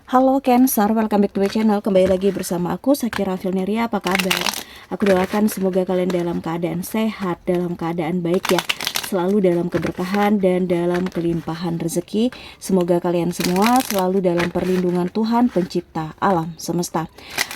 Halo Cancer, welcome back to my channel. Kembali lagi bersama aku, Sakira Filneria. Apa kabar? Aku doakan semoga kalian dalam keadaan sehat, dalam keadaan baik ya, selalu dalam keberkahan dan dalam kelimpahan rezeki. Semoga kalian semua selalu dalam perlindungan Tuhan pencipta alam semesta.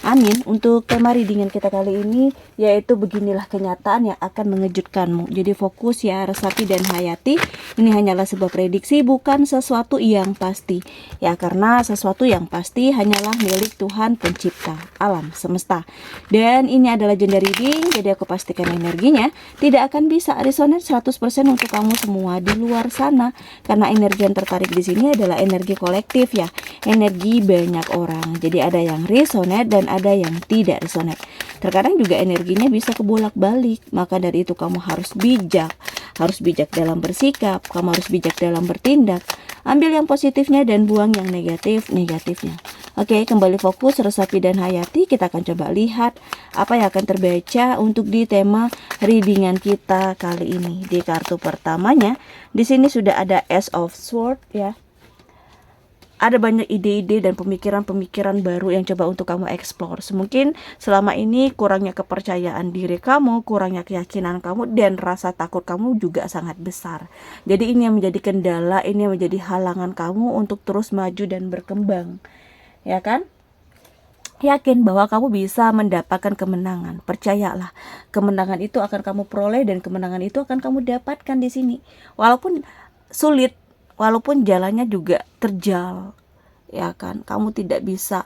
Amin. Untuk tema readingan kita kali ini yaitu beginilah kenyataan yang akan mengejutkanmu. Jadi fokus ya Resapi dan Hayati. Ini hanyalah sebuah prediksi, bukan sesuatu yang pasti. Ya, karena sesuatu yang pasti hanyalah milik Tuhan pencipta alam semesta. Dan ini adalah jenda reading, jadi aku pastikan energinya tidak akan bisa resonate 100% untuk kamu semua di luar sana. Karena energi yang tertarik di sini adalah energi kolektif ya, energi banyak orang. Jadi ada yang resonate dan ada yang tidak resonate. Terkadang juga energinya bisa kebolak-balik. Maka dari itu kamu harus bijak dalam bersikap, kamu harus bijak dalam bertindak. Ambil yang positifnya dan buang yang negatifnya. Oke, kembali fokus Resapi dan Hayati. Kita akan coba lihat apa yang akan terbaca untuk di tema readingan kita kali ini. Di kartu pertamanya, di sini sudah ada Ace of Swords ya. Ada banyak ide-ide dan pemikiran-pemikiran baru yang coba untuk kamu explore. Mungkin selama ini kurangnya kepercayaan diri kamu, kurangnya keyakinan kamu, dan rasa takut kamu juga sangat besar. Jadi ini yang menjadi kendala, ini yang menjadi halangan kamu untuk terus maju dan berkembang. Ya kan? Yakin bahwa kamu bisa mendapatkan kemenangan. Percayalah, kemenangan itu akan kamu peroleh dan kemenangan itu akan kamu dapatkan di sini. Walaupun sulit, walaupun jalannya juga terjal, ya kan, kamu tidak bisa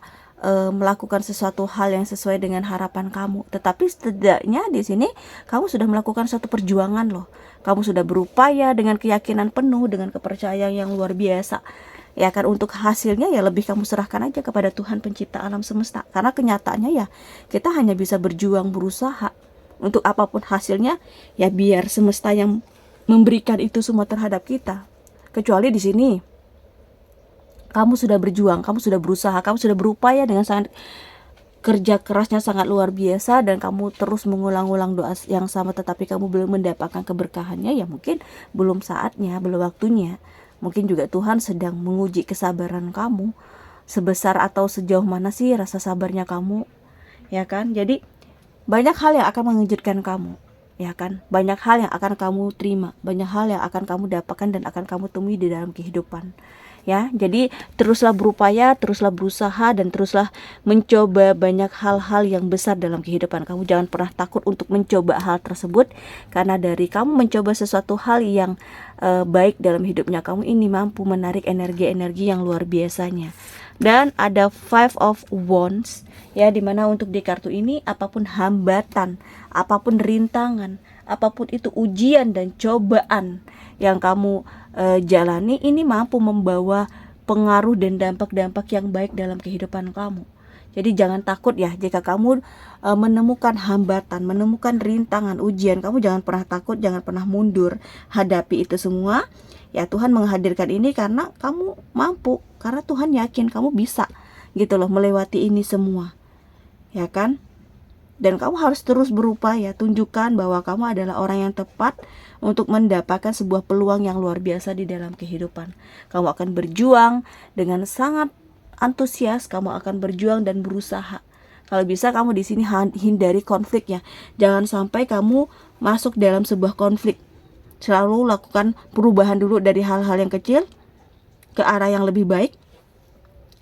melakukan sesuatu hal yang sesuai dengan harapan kamu, tetapi setidaknya di sini kamu sudah melakukan suatu perjuangan loh. Kamu sudah berupaya dengan keyakinan penuh, dengan kepercayaan yang luar biasa, ya kan. Untuk hasilnya ya lebih kamu serahkan aja kepada Tuhan pencipta alam semesta, karena kenyataannya ya kita hanya bisa berjuang, berusaha. Untuk apapun hasilnya ya biar semesta yang memberikan itu semua terhadap kita. Kecuali di sini kamu sudah berjuang, kamu sudah berusaha, kamu sudah berupaya dengan sangat, kerja kerasnya sangat luar biasa, dan kamu terus mengulang-ulang doa yang sama tetapi kamu belum mendapatkan keberkahannya, ya mungkin belum saatnya, belum waktunya. Mungkin juga Tuhan sedang menguji kesabaran kamu, sebesar atau sejauh mana sih rasa sabarnya kamu, ya kan. Jadi banyak hal yang akan mengejutkan kamu, ya kan. Banyak hal yang akan kamu terima, banyak hal yang akan kamu dapatkan dan akan kamu temui di dalam kehidupan. Ya, jadi teruslah berupaya, teruslah berusaha, dan teruslah mencoba banyak hal-hal yang besar dalam kehidupan kamu. Jangan pernah takut untuk mencoba hal tersebut, karena dari kamu mencoba sesuatu hal yang baik dalam hidupnya kamu ini mampu menarik energi-energi yang luar biasanya. Dan ada Five of Wands ya, dimana untuk di kartu ini apapun hambatan, apapun rintangan, apapun itu ujian dan cobaan yang kamu jalani, ini mampu membawa pengaruh dan dampak-dampak yang baik dalam kehidupan kamu. Jadi jangan takut ya jika kamu menemukan hambatan, menemukan rintangan, ujian. Kamu jangan pernah takut, jangan pernah mundur. Hadapi itu semua. Ya, Tuhan menghadirkan ini karena kamu mampu, karena Tuhan yakin kamu bisa gitu loh melewati ini semua. Ya kan? Dan kamu harus terus berupaya, tunjukkan bahwa kamu adalah orang yang tepat untuk mendapatkan sebuah peluang yang luar biasa di dalam kehidupan. Kamu akan berjuang dengan sangat antusias, kamu akan berjuang dan berusaha. Kalau bisa kamu di sini hindari konflik ya. Jangan sampai kamu masuk dalam sebuah konflik. Selalu lakukan perubahan dulu dari hal-hal yang kecil ke arah yang lebih baik.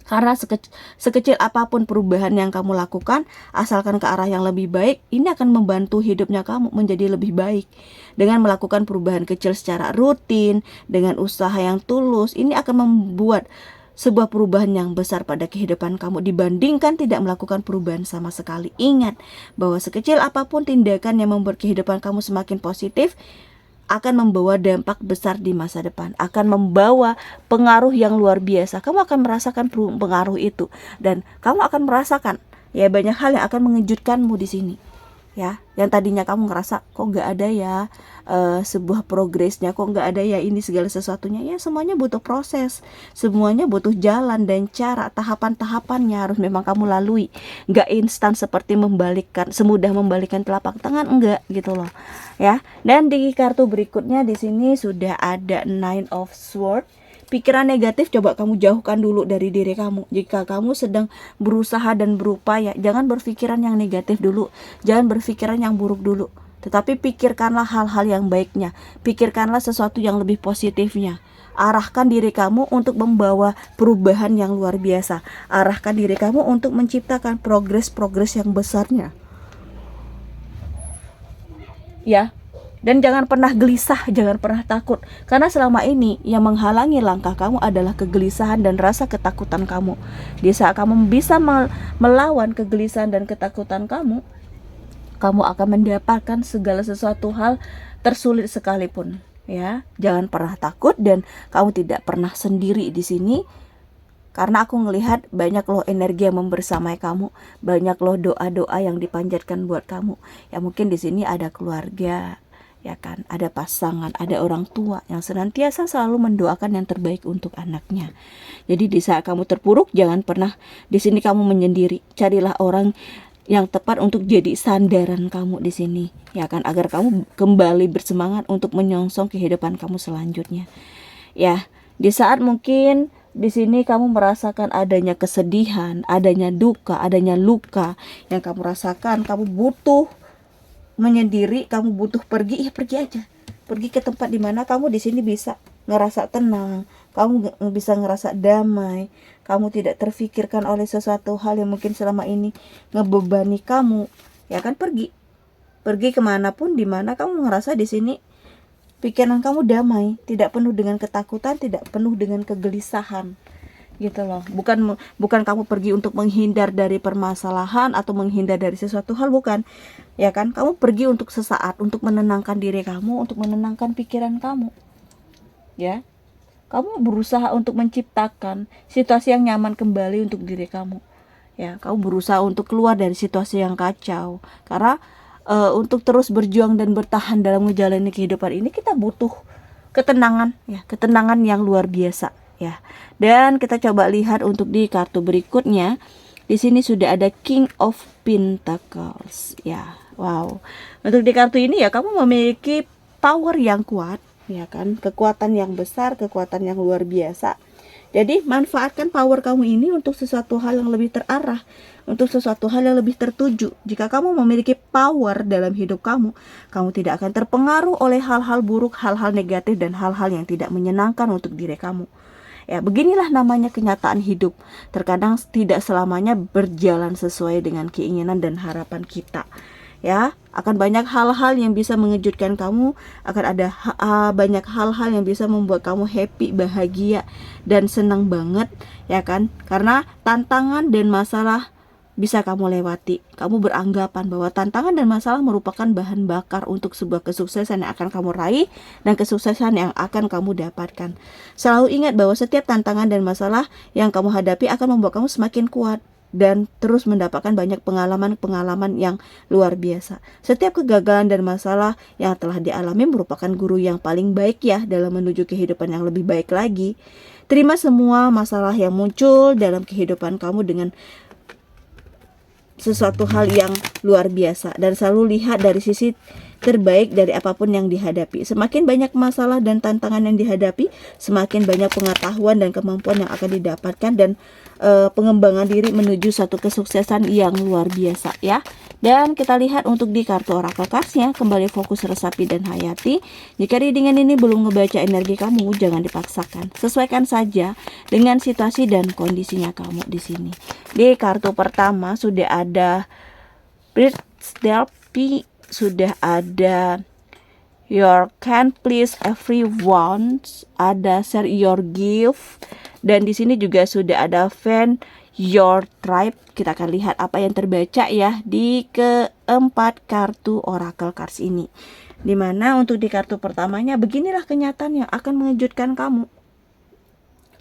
Karena sekecil apapun perubahan yang kamu lakukan, asalkan ke arah yang lebih baik, ini akan membantu hidupnya kamu menjadi lebih baik. Dengan melakukan perubahan kecil secara rutin, dengan usaha yang tulus, ini akan membuat sebuah perubahan yang besar pada kehidupan kamu dibandingkan tidak melakukan perubahan sama sekali. Ingat bahwa sekecil apapun tindakan yang membuat kehidupan kamu semakin positif akan membawa dampak besar di masa depan, akan membawa pengaruh yang luar biasa. Kamu akan merasakan pengaruh itu, dan kamu akan merasakan ya banyak hal yang akan mengejutkanmu di sini. Ya, yang tadinya kamu ngerasa kok nggak ada ya sebuah progresnya, kok nggak ada ya ini segala sesuatunya, ya semuanya butuh proses, semuanya butuh jalan dan cara, tahapan-tahapannya harus memang kamu lalui. Nggak instan seperti semudah membalikkan telapak tangan, enggak gitu loh ya. Dan di kartu berikutnya di sini sudah ada Nine of Swords, Pikiran negatif coba kamu jauhkan dulu dari diri kamu. Jika kamu sedang berusaha dan berupaya, jangan berpikiran yang negatif dulu, jangan berpikiran yang buruk dulu, tetapi pikirkanlah hal-hal yang baiknya, pikirkanlah sesuatu yang lebih positifnya. Arahkan diri kamu untuk membawa perubahan yang luar biasa, arahkan diri kamu untuk menciptakan progres-progres yang besarnya, ya. Dan jangan pernah gelisah, jangan pernah takut, karena selama ini yang menghalangi langkah kamu adalah kegelisahan dan rasa ketakutan kamu. Di saat kamu bisa melawan kegelisahan dan ketakutan kamu akan mendapatkan segala sesuatu hal tersulit sekalipun, ya. Jangan pernah takut, dan kamu tidak pernah sendiri di sini. Karena aku ngelihat banyak loh energi yang membersamai kamu, banyak loh doa-doa yang dipanjatkan buat kamu. Ya mungkin di sini ada keluarga, ya kan, ada pasangan, ada orang tua yang senantiasa selalu mendoakan yang terbaik untuk anaknya. Jadi di saat kamu terpuruk, jangan pernah di sini kamu menyendiri. Carilah orang yang tepat untuk jadi sandaran kamu di sini, ya kan, agar kamu kembali bersemangat untuk menyongsong kehidupan kamu selanjutnya. Ya, di saat mungkin di sini kamu merasakan adanya kesedihan, adanya duka, adanya luka yang kamu rasakan, kamu butuh menyendiri, kamu butuh pergi, ya pergi aja. Pergi ke tempat di mana kamu di sini bisa ngerasa tenang, kamu bisa ngerasa damai, kamu tidak terfikirkan oleh sesuatu hal yang mungkin selama ini ngebebani kamu, ya kan. Pergi kemanapun, di mana kamu ngerasa di sini pikiran kamu damai, tidak penuh dengan ketakutan, tidak penuh dengan kegelisahan, gitu loh. Bukan kamu pergi untuk menghindar dari permasalahan atau menghindar dari sesuatu hal, bukan, ya kan. Kamu pergi untuk sesaat, untuk menenangkan diri kamu, untuk menenangkan pikiran kamu, ya. Kamu berusaha untuk menciptakan situasi yang nyaman kembali untuk diri kamu, ya. Kamu berusaha untuk keluar dari situasi yang kacau, karena untuk terus berjuang dan bertahan dalam menjalani kehidupan ini kita butuh ketenangan, ya, ketenangan yang luar biasa, ya. Dan kita coba lihat untuk di kartu berikutnya. Di sini sudah ada King of Pentacles, ya. Wow. Untuk di kartu ini ya, kamu memiliki power yang kuat, ya kan? Kekuatan yang besar, kekuatan yang luar biasa. Jadi manfaatkan power kamu ini untuk sesuatu hal yang lebih terarah, untuk sesuatu hal yang lebih tertuju. Jika kamu memiliki power dalam hidup kamu tidak akan terpengaruh oleh hal-hal buruk, hal-hal negatif, dan hal-hal yang tidak menyenangkan untuk diri kamu. Ya, beginilah namanya kenyataan hidup. Terkadang tidak selamanya berjalan sesuai dengan keinginan dan harapan kita. Ya, akan banyak hal-hal yang bisa mengejutkan kamu, akan ada banyak hal-hal yang bisa membuat kamu happy, bahagia, dan senang banget, ya kan? Karena tantangan dan masalah bisa kamu lewati. Kamu beranggapan bahwa tantangan dan masalah merupakan bahan bakar untuk sebuah kesuksesan yang akan kamu raih dan kesuksesan yang akan kamu dapatkan. Selalu ingat bahwa setiap tantangan dan masalah yang kamu hadapi akan membuat kamu semakin kuat dan terus mendapatkan banyak pengalaman-pengalaman yang luar biasa. Setiap kegagalan dan masalah yang telah dialami merupakan guru yang paling baik, ya, dalam menuju kehidupan yang lebih baik lagi. Terima semua masalah yang muncul dalam kehidupan kamu dengan sesuatu hal yang luar biasa, dan selalu lihat dari sisi terbaik dari apapun yang dihadapi. Semakin banyak masalah dan tantangan yang dihadapi, semakin banyak pengetahuan dan kemampuan yang akan didapatkan, dan pengembangan diri menuju satu kesuksesan yang luar biasa, ya. Dan kita lihat untuk di kartu oracle cards-nya, kembali fokus, resapi, dan hayati. Jika readingan ini belum ngebaca energi kamu, jangan dipaksakan. Sesuaikan saja dengan situasi dan kondisinya kamu di sini. Di kartu pertama sudah ada Delphi, sudah ada Your Can Please Everyone, ada Share Your Gift, dan di sini juga sudah ada Find Your Tribe. Kita akan lihat apa yang terbaca, ya, di keempat kartu oracle cards ini. Dimana untuk di kartu pertamanya, beginilah kenyataan yang akan mengejutkan kamu.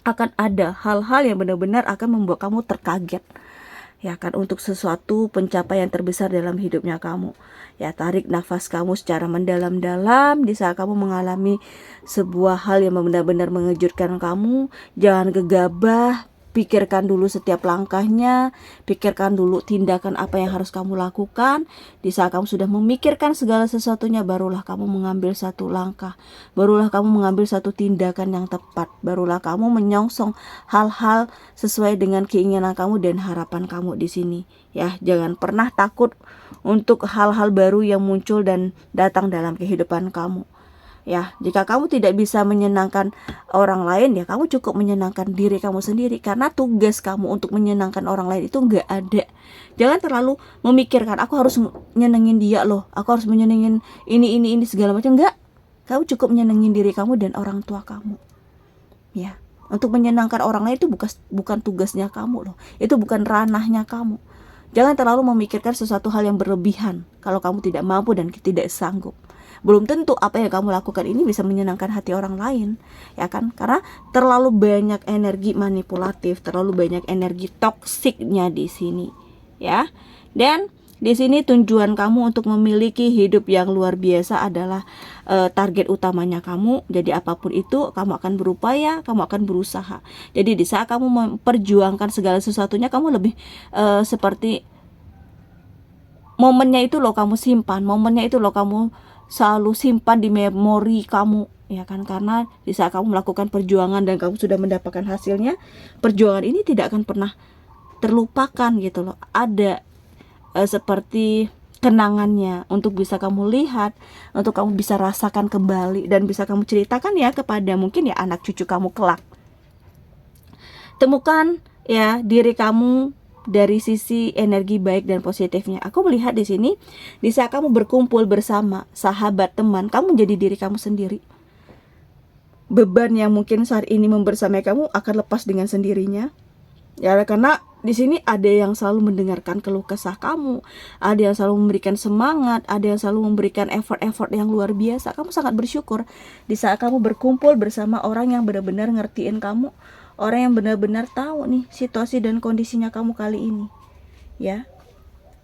Akan ada hal-hal yang benar-benar akan membuat kamu terkaget, ya kan, untuk sesuatu pencapaian terbesar dalam hidupnya kamu. Ya, tarik nafas kamu secara mendalam-dalam di saat kamu mengalami sebuah hal yang benar-benar mengejutkan kamu. Jangan gegabah, Pikirkan dulu setiap langkahnya, pikirkan dulu tindakan apa yang harus kamu lakukan. Di saat kamu sudah memikirkan segala sesuatunya, barulah kamu mengambil satu langkah, barulah kamu mengambil satu tindakan yang tepat, barulah kamu menyongsong hal-hal sesuai dengan keinginan kamu dan harapan kamu di sini. Ya, jangan pernah takut untuk hal-hal baru yang muncul dan datang dalam kehidupan kamu. Ya, jika kamu tidak bisa menyenangkan orang lain, ya kamu cukup menyenangkan diri kamu sendiri, karena tugas kamu untuk menyenangkan orang lain itu nggak ada. Jangan terlalu memikirkan aku harus nyenengin dia loh, aku harus menyenengin ini segala macam. Enggak, kamu cukup menyenengin diri kamu dan orang tua kamu. Ya, untuk menyenangkan orang lain itu bukan tugasnya kamu loh, itu bukan ranahnya kamu. Jangan terlalu memikirkan sesuatu hal yang berlebihan kalau kamu tidak mampu dan tidak sanggup. Belum tentu apa yang kamu lakukan ini bisa menyenangkan hati orang lain, ya kan? Karena terlalu banyak energi manipulatif, terlalu banyak energi toksiknya di sini, ya. Dan di sini tujuan kamu untuk memiliki hidup yang luar biasa adalah target utamanya kamu. Jadi apapun itu, kamu akan berupaya, kamu akan berusaha. Jadi di saat kamu memperjuangkan segala sesuatunya, kamu lebih seperti momennya itu loh kamu simpan, momennya itu loh kamu selalu simpan di memori kamu, ya kan? Karena di saat kamu melakukan perjuangan dan kamu sudah mendapatkan hasilnya, perjuangan ini tidak akan pernah terlupakan gitu loh. Ada seperti kenangannya untuk bisa kamu lihat, untuk kamu bisa rasakan kembali dan bisa kamu ceritakan ya kepada mungkin ya anak cucu kamu kelak. Temukan ya diri kamu dari sisi energi baik dan positifnya. Aku melihat di sini, di saat kamu berkumpul bersama sahabat, teman, kamu menjadi diri kamu sendiri. Beban yang mungkin saat ini membersamai kamu akan lepas dengan sendirinya. Ya, karena di sini ada yang selalu mendengarkan keluh kesah kamu, ada yang selalu memberikan semangat, ada yang selalu memberikan effort yang luar biasa. Kamu sangat bersyukur di saat kamu berkumpul bersama orang yang benar-benar ngertiin kamu, orang yang benar-benar tahu nih situasi dan kondisinya kamu kali ini, ya.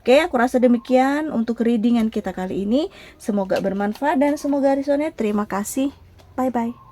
Oke, aku rasa demikian untuk readingan kita kali ini. Semoga bermanfaat dan semoga resonate. Terima kasih. Bye-bye.